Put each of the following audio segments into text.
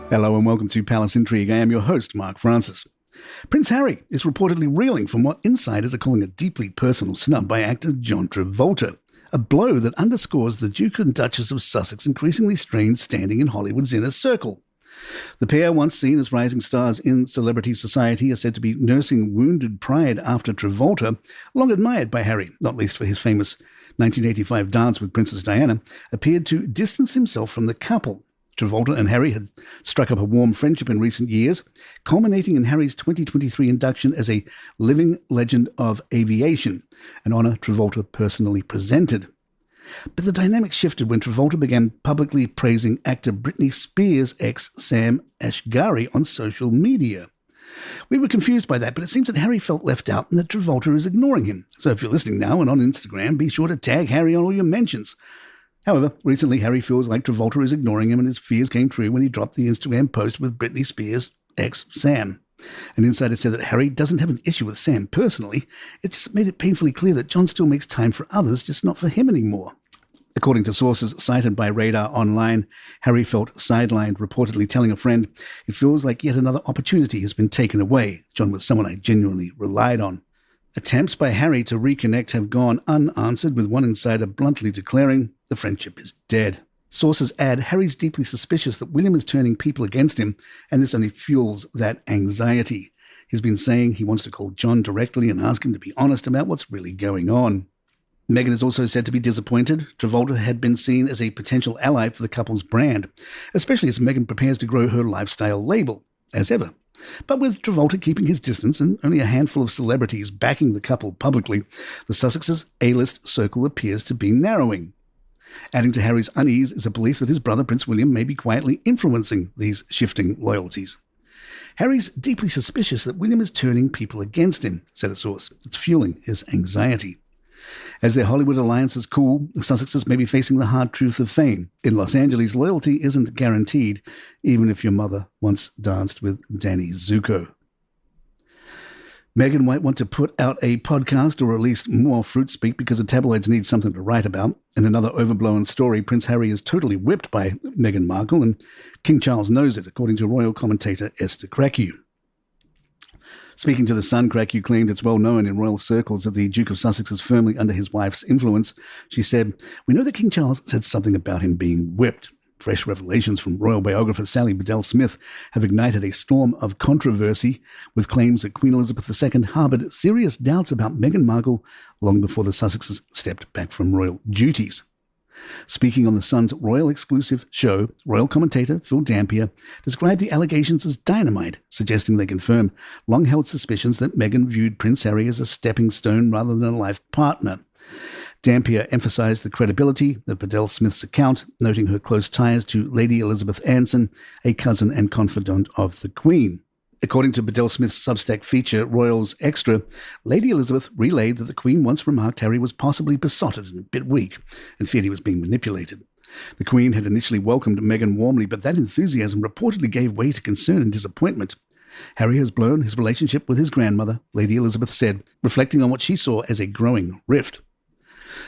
Hello and welcome to Palace Intrigue. I am your host, Mark Francis. Prince Harry is reportedly reeling from what insiders are calling a deeply personal snub by actor John Travolta, a blow that underscores the Duke and Duchess of Sussex increasingly strained standing in Hollywood's inner circle. The pair, once seen as rising stars in celebrity society, are said to be nursing wounded pride after Travolta, long admired by Harry, not least for his famous 1985 dance with Princess Diana, appeared to distance himself from the couple. Travolta and Harry had struck up a warm friendship in recent years, culminating in Harry's 2023 induction as a living legend of aviation, an honour Travolta personally presented. But the dynamic shifted when Travolta began publicly praising actor Britney Spears' ex Sam Asghari on social media. We were confused by that, but it seems that Harry felt left out and that Travolta is ignoring him. So if you're listening now and on Instagram, be sure to tag Harry on all your mentions. However, recently Harry feels like Travolta is ignoring him, and his fears came true when he dropped the Instagram post with Britney Spears' ex Sam. An insider said that Harry doesn't have an issue with Sam personally. It just made it painfully clear that John still makes time for others, just not for him anymore. According to sources cited by Radar Online, Harry felt sidelined, reportedly telling a friend, "It feels like yet another opportunity has been taken away. John was someone I genuinely relied on." Attempts by Harry to reconnect have gone unanswered, with one insider bluntly declaring the friendship is dead. Sources add Harry's deeply suspicious that William is turning people against him, and this only fuels that anxiety. He's been saying he wants to call John directly and ask him to be honest about what's really going on. Meghan is also said to be disappointed. Travolta had been seen as a potential ally for the couple's brand, especially as Meghan prepares to grow her lifestyle label, as ever. But with Travolta keeping his distance and only a handful of celebrities backing the couple publicly, the Sussexes' A-list circle appears to be narrowing. Adding to Harry's unease is a belief that his brother Prince William may be quietly influencing these shifting loyalties. Harry's deeply suspicious that William is turning people against him, said a source. It's fueling his anxiety. As their Hollywood alliances cool, the Sussexes may be facing the hard truth of fame. In Los Angeles, loyalty isn't guaranteed, even if your mother once danced with Danny Zuko. Meghan might want to put out a podcast or release more fruit speak because the tabloids need something to write about. In another overblown story, Prince Harry is totally whipped by Meghan Markle, and King Charles knows it, according to royal commentator Esther Krakew. Speaking to The Sun, Krakew claimed it's well known in royal circles that the Duke of Sussex is firmly under his wife's influence. She said, "We know that King Charles said something about him being whipped." Fresh revelations from royal biographer Sally Bedell-Smith have ignited a storm of controversy, with claims that Queen Elizabeth II harboured serious doubts about Meghan Markle long before the Sussexes stepped back from royal duties. Speaking on The Sun's royal exclusive show, royal commentator Phil Dampier described the allegations as dynamite, suggesting they confirm long-held suspicions that Meghan viewed Prince Harry as a stepping stone rather than a life partner. Dampier emphasised the credibility of Bedell-Smith's account, noting her close ties to Lady Elizabeth Anson, a cousin and confidant of the Queen. According to Bedell-Smith's Substack feature, Royals Extra, Lady Elizabeth relayed that the Queen once remarked Harry was possibly besotted and a bit weak, and feared he was being manipulated. The Queen had initially welcomed Meghan warmly, but that enthusiasm reportedly gave way to concern and disappointment. Harry has blown his relationship with his grandmother, Lady Elizabeth said, reflecting on what she saw as a growing rift.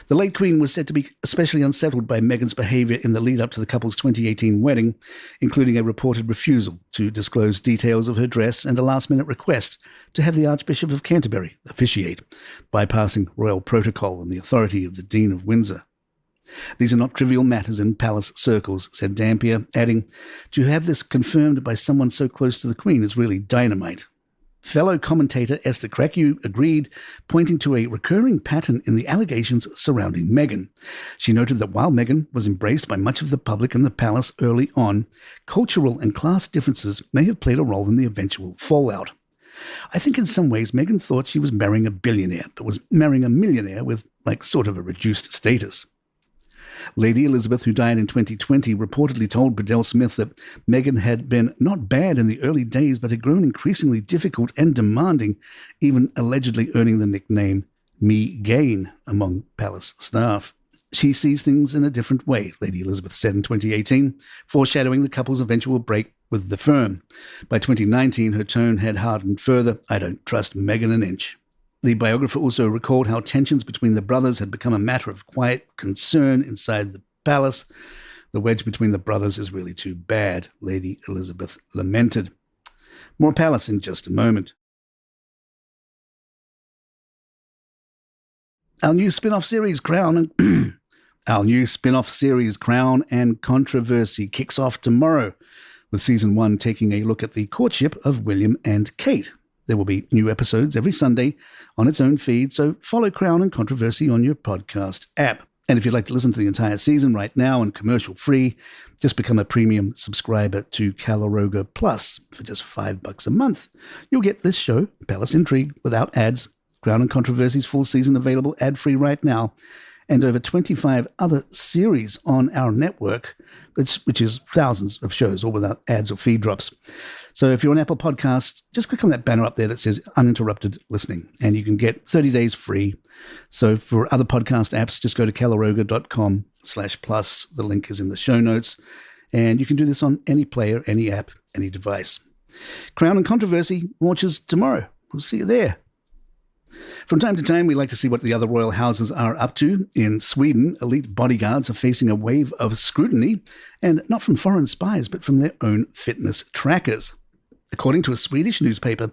The late Queen was said to be especially unsettled by Meghan's behaviour in the lead-up to the couple's 2018 wedding, including a reported refusal to disclose details of her dress and a last-minute request to have the Archbishop of Canterbury officiate, bypassing royal protocol and the authority of the Dean of Windsor. "These are not trivial matters in palace circles," said Dampier, adding, "To have this confirmed by someone so close to the Queen is really dynamite." Fellow commentator Esther Krakew agreed, pointing to a recurring pattern in the allegations surrounding Meghan. She noted that while Meghan was embraced by much of the public and the palace early on, cultural and class differences may have played a role in the eventual fallout. "I think in some ways Meghan thought she was marrying a billionaire, but was marrying a millionaire with, sort of a reduced status." Lady Elizabeth, who died in 2020, reportedly told Bedell-Smith that Meghan had been not bad in the early days, but had grown increasingly difficult and demanding, even allegedly earning the nickname Me-Gain among palace staff. "She sees things in a different way," Lady Elizabeth said in 2018, foreshadowing the couple's eventual break with the firm. By 2019, her tone had hardened further. "I don't trust Meghan an inch." The biographer also recalled how tensions between the brothers had become a matter of quiet concern inside the palace. The wedge between the brothers is really too bad, Lady Elizabeth lamented. More Palace in just a moment. Our new spin-off series, Crown and Controversy kicks off tomorrow, with Season 1 taking a look at the courtship of William and Kate. There will be new episodes every Sunday on its own feed, so follow Crown and Controversy on your podcast app. And if you'd like to listen to the entire season right now and commercial-free, just become a premium subscriber to Calaroga Plus for just $5 a month. You'll get this show, Palace Intrigue, without ads, Crown and Controversy's full season available ad-free right now, and over 25 other series on our network, which is thousands of shows, all without ads or feed drops. So if you're on Apple Podcasts, just click on that banner up there that says uninterrupted listening, and you can get 30 days free. So for other podcast apps, just go to calaroga.com/plus. The link is in the show notes. And you can do this on any player, any app, any device. Crown and Controversy launches tomorrow. We'll see you there. From time to time, we like to see what the other royal houses are up to. In Sweden, elite bodyguards are facing a wave of scrutiny, and not from foreign spies, but from their own fitness trackers. According to a Swedish newspaper,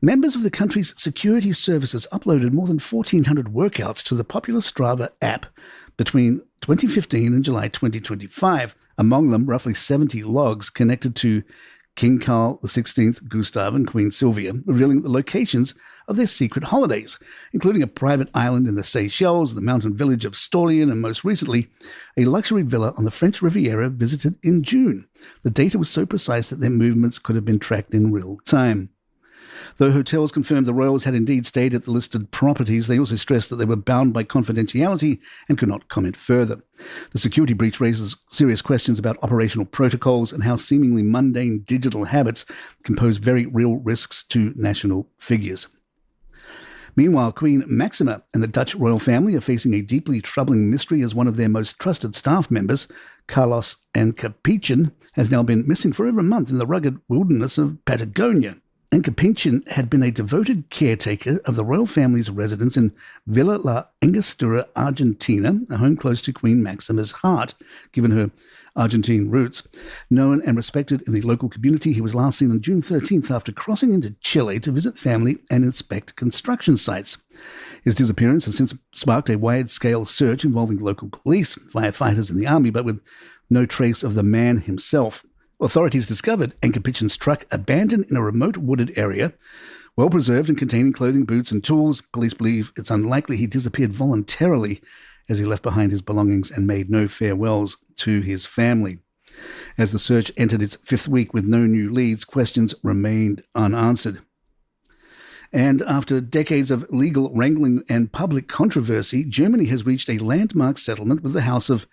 members of the country's security services uploaded more than 1,400 workouts to the popular Strava app between 2015 and July 2025. Among them, roughly 70 logs connected to King Carl XVI, Gustav, and Queen Sylvia, revealing the locations of their secret holidays, including a private island in the Seychelles, the mountain village of Storlien, and most recently, a luxury villa on the French Riviera visited in June. The data was so precise that their movements could have been tracked in real time. Though hotels confirmed the royals had indeed stayed at the listed properties, they also stressed that they were bound by confidentiality and could not comment further. The security breach raises serious questions about operational protocols and how seemingly mundane digital habits can pose very real risks to national figures. Meanwhile, Queen Maxima and the Dutch royal family are facing a deeply troubling mystery as one of their most trusted staff members, Carlos Encapichin, has now been missing for over a month in the rugged wilderness of Patagonia. Encapichin had been a devoted caretaker of the royal family's residence in Villa La Angostura, Argentina, a home close to Queen Maxima's heart, given her Argentine roots. Known and respected in the local community, he was last seen on June 13th after crossing into Chile to visit family and inspect construction sites. His disappearance has since sparked a wide-scale search involving local police, firefighters, and the army, but with no trace of the man himself. Authorities discovered Encapichin's truck abandoned in a remote wooded area, well preserved and containing clothing, boots, and tools. Police believe it's unlikely he disappeared voluntarily, as he left behind his belongings and made no farewells to his family. As the search entered its fifth week with no new leads, questions remained unanswered. And after decades of legal wrangling and public controversy, Germany has reached a landmark settlement with the House of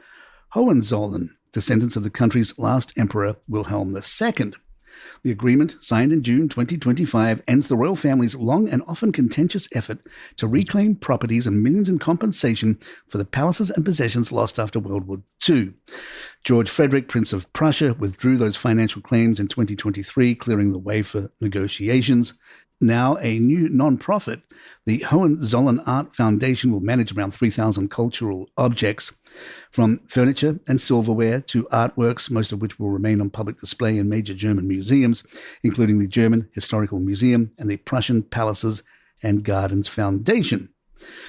Hohenzollern, descendants of the country's last emperor, Wilhelm II. The agreement, signed in June 2025, ends the royal family's long and often contentious effort to reclaim properties and millions in compensation for the palaces and possessions lost after World War II. George Frederick, Prince of Prussia, withdrew those financial claims in 2023, clearing the way for negotiations. Now, a new non-profit, the Hohenzollern Art Foundation, will manage around 3,000 cultural objects, from furniture and silverware to artworks, most of which will remain on public display in major German museums, including the German Historical Museum and the Prussian Palaces and Gardens Foundation.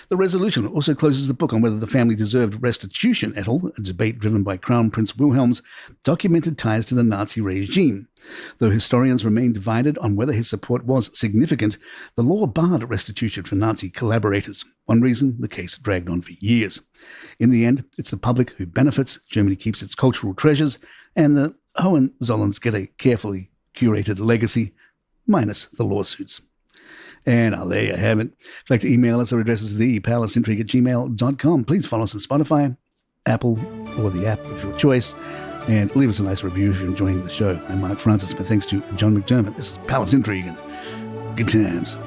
The resolution also closes the book on whether the family deserved restitution at all, a debate driven by Crown Prince Wilhelm's documented ties to the Nazi regime. Though historians remain divided on whether his support was significant, the law barred restitution for Nazi collaborators. One reason, the case dragged on for years. In the end, it's the public who benefits, Germany keeps its cultural treasures, and the Hohenzollerns get a carefully curated legacy, minus the lawsuits. And there you have it. If you'd like to email us, our address is thepalaceintrigue@gmail.com. Please follow us on Spotify, Apple, or the app of your choice. And leave us a nice review if you're enjoying the show. I'm Mark Francis, but thanks to John McDermott. This is Palace Intrigue and good times.